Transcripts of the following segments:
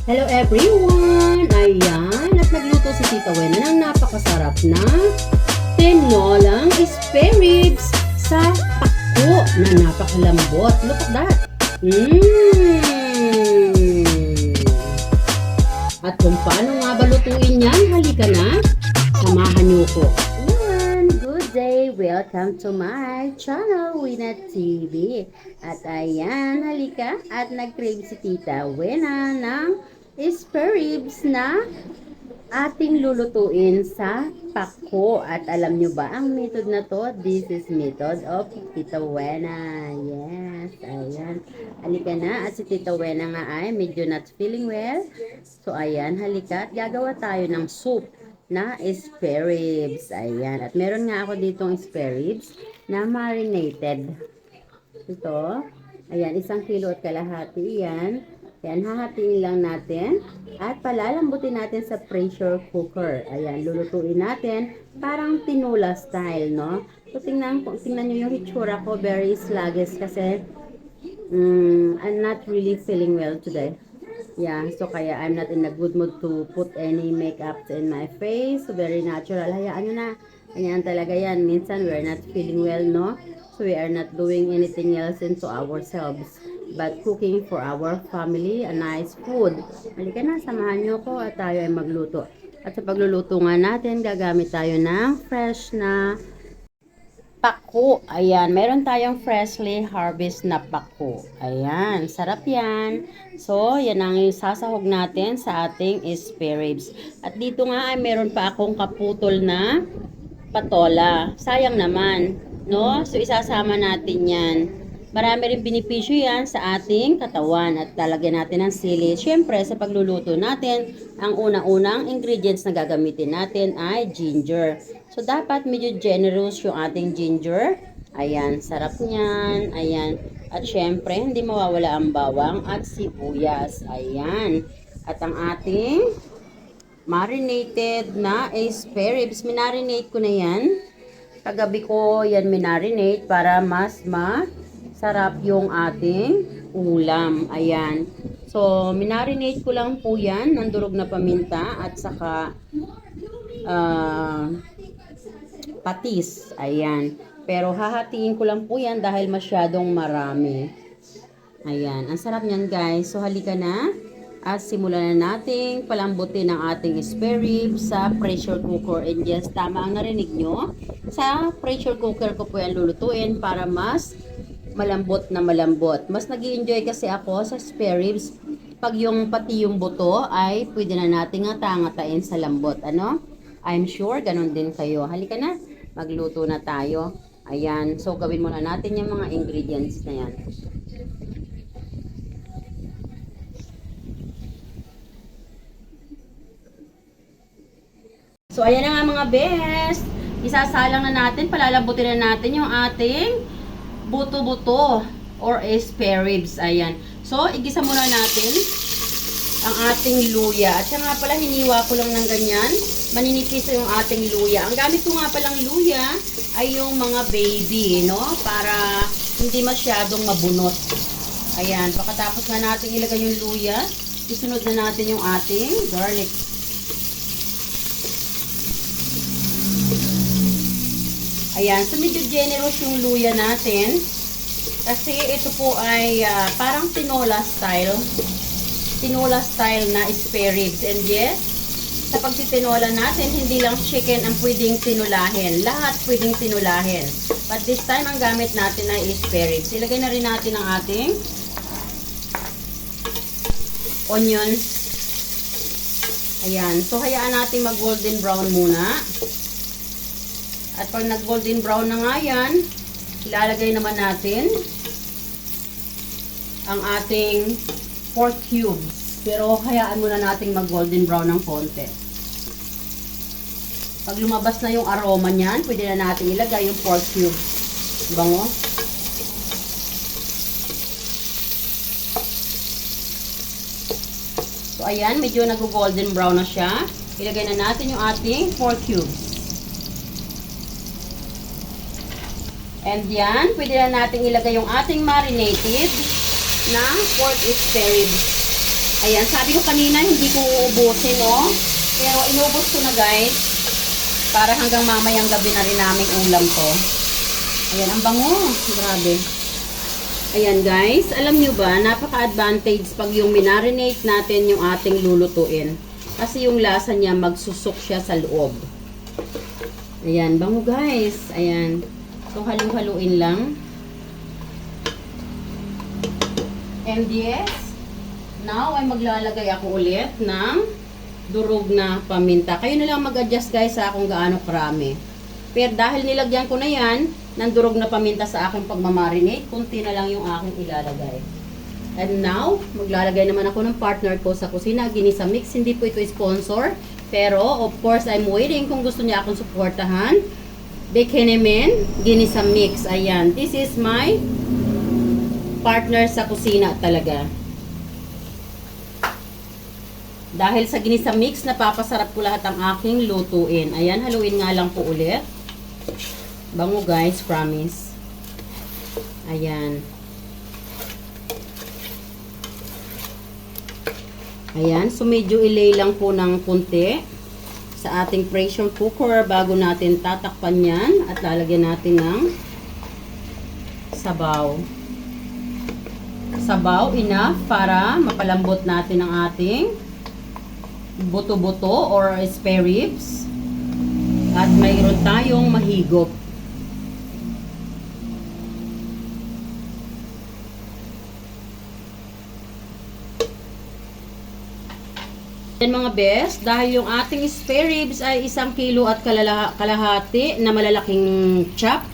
Hello everyone! Ayan, at nagluto si Tita Wena ng napakasarap na tinolang spare ribs sa pako na napakalambot. Look at that! At kung paano nga ba lutuin yan, halika na, samahan niyo ko. Good day! Welcome to my channel, Wena TV. At ayan, halika at nag-crave si Tita Wena ng spare ribs na ating lulutuin sa pako. At alam nyo ba ang method na to? This is method of Tita Wena. Yes, ayan. Halika na. At si Tita Wena nga ay medyo not feeling well. So ayan, halika at gagawa tayo ng soup na spare ribs. Ayan. At meron nga ako ditong spare ribs na marinated. Ito. Ayan, 1 kilo at kalahati yan. Ayan, hahatiin lang natin. At palalambutin natin sa pressure cooker. Ayan, lulutuin natin. Parang tinola style, no? So, tingnan nyo yung hitsura ko. Very sluggish kasi I'm not really feeling well today. Yeah, so kaya I'm not in a good mood to put any makeup in my face. So, very natural. Hayaan nyo na. Ayan talaga yan. Minsan, we're not feeling well, no? So, we are not doing anything else into ourselves. But cooking for our family, a nice food. Halika na, samahan nyo ko at tayo ay magluto. At sa pagluluto nga natin, gagamit tayo ng fresh na pako. Ayan, meron tayong freshly harvest na pako. Ayan, sarap yan. So, yan ang sasahog natin sa ating spare ribs. At dito nga ay meron pa akong kaputol na patola. Sayang naman, no? So, isasama natin yan. Marami rin benepisyo yan sa ating katawan at lalagyan natin ng sili. Siyempre, sa pagluluto natin, ang unang-unang ingredients na gagamitin natin ay ginger. So, dapat medyo generous yung ating ginger. Ayan, sarap niyan. Ayan. At syempre, hindi mawawala ang bawang at sibuyas. Ayan. At ang ating marinated na spare ribs. Minarinate ko na yan. Kagabi ko yan minarinate para mas masarap yung ating ulam. Ayan. So, minarinate ko lang po yan ng durog na paminta at saka patis. Ayan. Pero hahatiin ko lang po yan dahil masyadong marami. Ayan. Ang sarap niyan, guys. So, halika na. At simulan na nating palambutin ang ating spare ribs sa pressure cooker. And yes, tama ang narinig nyo. Sa pressure cooker ko po yan lulutuin para mas malambot na malambot. Mas nag-i-enjoy kasi ako sa spare ribs pag yung pati yung buto ay pwede na nating ngatain sa lambot. Ano? I'm sure ganun din kayo. Halika na, magluto na tayo. Ayan, so gawin muna natin yung mga ingredients na yan. So, ayan na nga mga best. Isasalang na natin, palalambutin na natin yung ating buto-buto or spare ribs. Ayan. So, igisa muna natin ang ating luya. At siya nga pala, hiniwa ko lang ng ganyan. Maninipis yung ating luya. Ang gamit ko nga palang luya ay yung mga baby, no? Para hindi masyadong mabunot. Ayan. Pagkatapos nga natin ilagay yung luya, isunod na natin yung ating garlic. Ayan, so medyo generous yung luya natin. Kasi ito po ay parang tinola style. Tinola style na spare ribs. And yes, sa pagtitinola natin, hindi lang chicken ang pwedeng tinulahin. Lahat pwedeng tinulahin. But this time, ang gamit natin ay spare ribs. Ilagay na rin natin ang ating onions. Ayan, so hayaan natin mag golden brown muna. At pag nag-golden brown na nga yan, ilalagay naman natin ang ating pork cubes. Pero hayaan muna natin mag-golden brown ng konti. Pag lumabas na yung aroma niyan, pwede na natin ilagay yung pork cubes. Bango. So ayan, medyo nag-golden brown na siya. Ilagay na natin yung ating pork cubes. And yan, pwede na natin ilagay yung ating marinated na pork spare ribs. Ayan, sabi ko kanina hindi ko uubusin, no? Pero inubos ko na, guys. Para hanggang mamayang gabi na rin namin ulam to. Ayan, ang bango. Grabe. Ayan, guys. Alam nyo ba, napaka-advantage pag yung minarinate natin yung ating lulutuin. Kasi yung lasa niya, magsusok siya sa loob. Ayan, bango, guys. Ayan. So, halu-haluin lang. And yes, now ay maglalagay ako ulit ng durog na paminta. Kayo na lang mag-adjust, guys, sa kung gaano karami. Pero dahil nilagyan ko na yan ng durog na paminta sa aking pagmamarinate, kunti na lang yung aking ilalagay. And now, maglalagay naman ako ng partner ko sa kusina, Ginisa Mix. Hindi po ito sponsor, pero of course, I'm waiting kung gusto niya akong suportahan. Bekenemen, Ginisa Mix. Ayan, this is my partner sa kusina talaga. Dahil sa Ginisa Mix, napapasarap ko lahat ang aking lutuin. Ayan, haluin nga lang po ulit. Bango, guys, promise. Ayan. Ayan, so medyo ilay lang po ng kunti sa ating pressure cooker bago natin tatakpan yan at lalagyan natin ng sabaw. Sabaw enough para mapalambot natin ang ating buto-buto or spare ribs at mayroon tayong mahigop. Yan mga best, dahil yung ating spare ribs ay 1 kilo at kalahati na malalaking chop,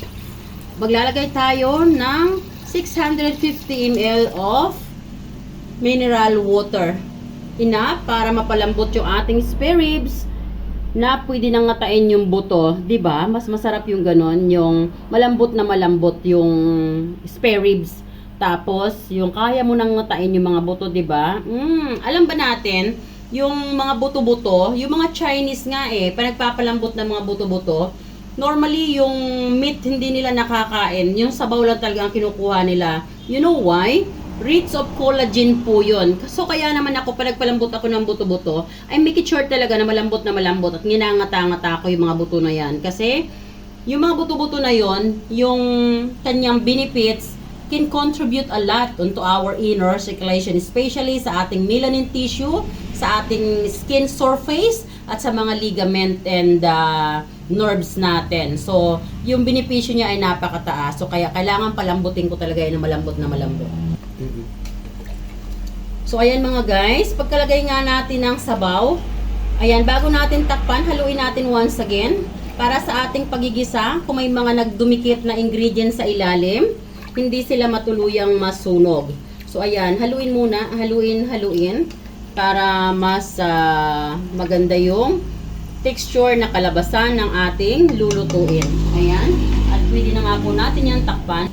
maglalagay tayo ng 650 ml of mineral water. Enough para mapalambot yung ating spare ribs na pwede nang ngatain yung buto. 'Di ba? Mas masarap yung ganon, yung malambot na malambot yung spare ribs. Tapos, yung kaya mo nang ngatain yung mga buto, 'di ba? Alam ba natin, yung mga buto-buto, yung mga Chinese nga pinagpapalambot ng mga buto-buto, normally yung meat hindi nila nakakain, yung sabaw lang talaga ang kinukuha nila. You know why? Rich of collagen po yun. So kaya naman ako, pag nagpalambot ako ng buto-buto, ay make it sure talaga na malambot at nginangata-ngata ko yung mga buto na yan. Kasi yung mga buto-buto na yon, yung kanyang benefits can contribute a lot onto our inner circulation, especially sa ating melanin tissue, sa ating skin surface, at sa mga ligament and nerves natin. So, yung benepisyo niya ay napakataas. So, kaya kailangan palambutin ko talaga yun na malambot. So, ayan mga guys, pagkalagay nga natin ng sabaw, ayan, bago natin takpan, haluin natin once again, para sa ating pagigisa, kung may mga nagdumikit na ingredients sa ilalim, hindi sila matuluyang masunog. So, ayan, haluin muna, haluin, para mas maganda yung texture na kalabasan ng ating lulutuin. Ayan, at pwede na nga po natin yan takpan.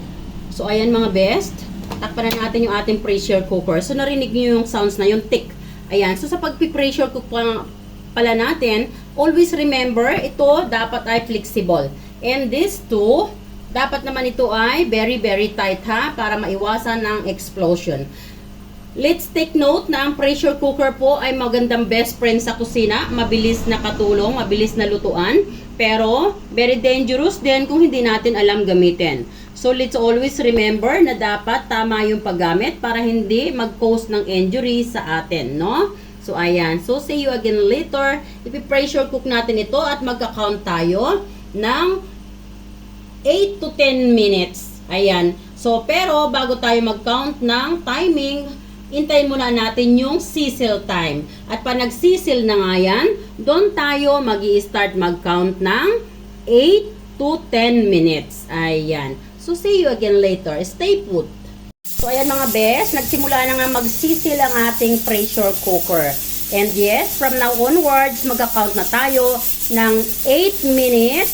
So, ayan mga best, takpan na natin yung ating pressure cooker. So, narinig nyo yung sounds na yung tick. Ayan, so sa pag-pressure cook pala natin, always remember, ito dapat ay flexible. And this too, dapat naman ito ay very, very tight ha, para maiwasan ng explosion. Let's take note na ang pressure cooker po ay magandang best friend sa kusina. Mabilis na katulong, mabilis na lutuan. Pero, very dangerous din kung hindi natin alam gamitin. So, let's always remember na dapat tama yung paggamit para hindi mag-cause ng injury sa atin, no? So, ayan. So, see you again later. Ipi-pressure cook natin ito at magka-count tayo ng 8 to 10 minutes. Ayan. So, pero bago tayo mag-count ng timing, hintayin muna natin yung sizzle time. At pag nag-sizzle na nga yan, doon tayo mag-i-start mag-count ng 8 to 10 minutes. Ayan. So, see you again later. Stay put. So, ayan mga bes, nagsimula na nga mag-sizzle ang ating pressure cooker. And yes, from now onwards, mag-count na tayo ng 8 minutes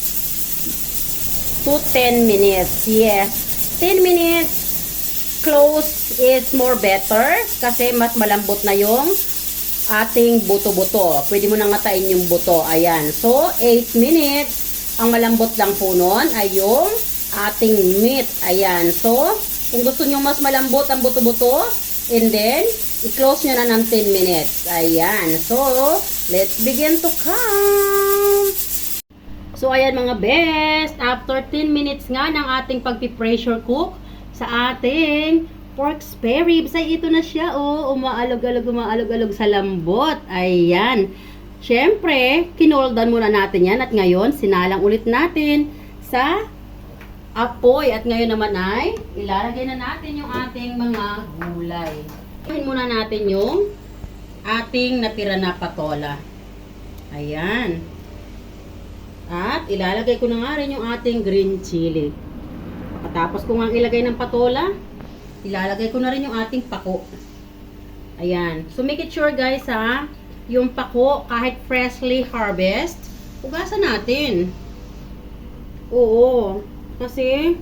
to 10 minutes. Yes, 10 minutes close is more better kasi mas malambot na yung ating buto-buto. Pwede mo nang ngatain yung buto. Ayan. So, 8 minutes. Ang malambot lang po nun ay yung ating meat. Ayan. So, kung gusto nyo mas malambot ang buto-buto, and then, i-close nyo na ng 10 minutes. Ayan. So, let's begin to count. So, ayan mga best. After 10 minutes nga ng ating pagpi-pressure cook sa ating pork spare ribs, ay ito na siya. Oh, umaalog-alog sa lambot. Ayan. Siyempre, kinoldan muna natin yan. At ngayon, sinalang ulit natin sa apoy. At ngayon naman ay ilalagay na natin yung ating mga gulay. Ayan muna natin yung ating natira na patola. Ayan. At ilalagay ko na nga rin yung ating green chili. Pagkatapos ko nga ilagay ng patola, ilalagay ko na rin yung ating pako. Ayan. So make it sure guys ha, yung pako kahit freshly harvest, hugasan natin. Oo. Kasi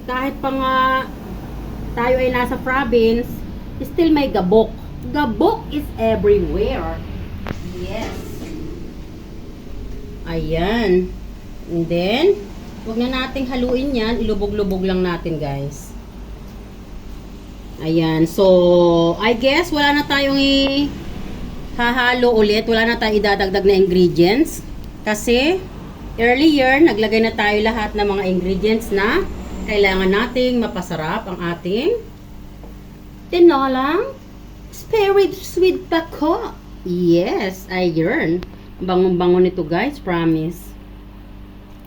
kahit pa nga tayo ay nasa province, still may gabok. Gabok is everywhere. Yes. Ayan. And then, huwag na nating haluin yan. Ilubog-lubog lang natin, guys. Ayan. So, I guess, wala na tayong hahalo ulit. Wala na tayong idadagdag na ingredients. Kasi, earlier, naglagay na tayo lahat ng mga ingredients na kailangan nating mapasarap ang ating tinolang spare ribs with pako. Yes, ayun. Bangon-bangon nito guys, promise.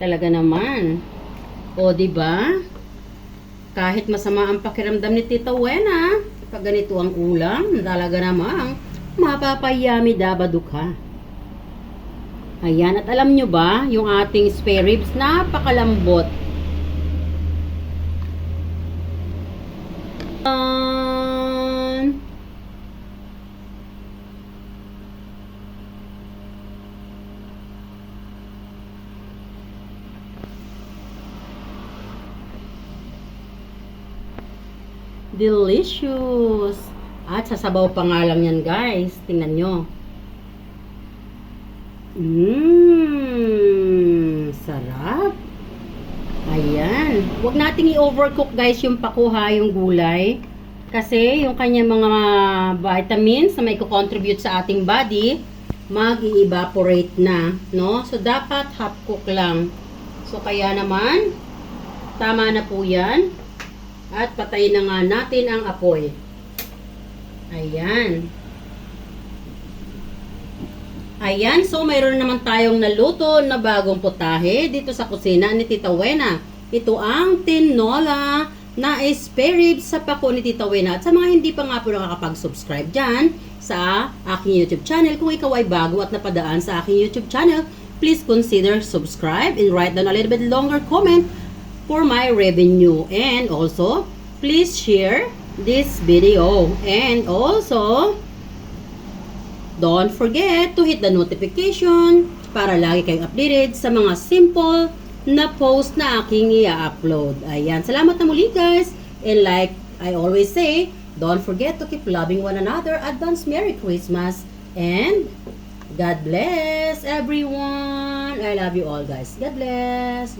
Talaga naman. O, diba? Kahit masama ang pakiramdam ni Tita Wena, pag ganito ang ulam, talaga namang mapapayami dabado ka. Ayan, at alam nyo ba, yung ating spare ribs, napakalambot. Delicious! At sasabaw pa nga lang yan guys. Tingnan nyo. Sarap. Ayan. Huwag nating i-overcook guys yung pakuha, yung gulay. Kasi yung kanyang mga vitamins na may contribute sa ating body, mag-evaporate na. No? So, dapat half cook lang. So, kaya naman, tama na po yan. At patayin na nga natin ang apoy. Ayan. Ayan, so mayroon naman tayong naluto na bagong putahe dito sa kusina ni Tita Wena. Ito ang tinola na spare ribs sa pako ni Tita Wena. At sa mga hindi pa nga po nakakapag-subscribe dyan sa aking YouTube channel, kung ikaw ay bago at napadaan sa aking YouTube channel, please consider subscribe and write down a little bit longer comment for my revenue. And also, please share this video. And also, don't forget to hit the notification para lagi kayong updated sa mga simple na post na aking i-upload. Ayan, salamat na muli guys. And like I always say, don't forget to keep loving one another. Advance Merry Christmas. And God bless everyone. I love you all guys. God bless.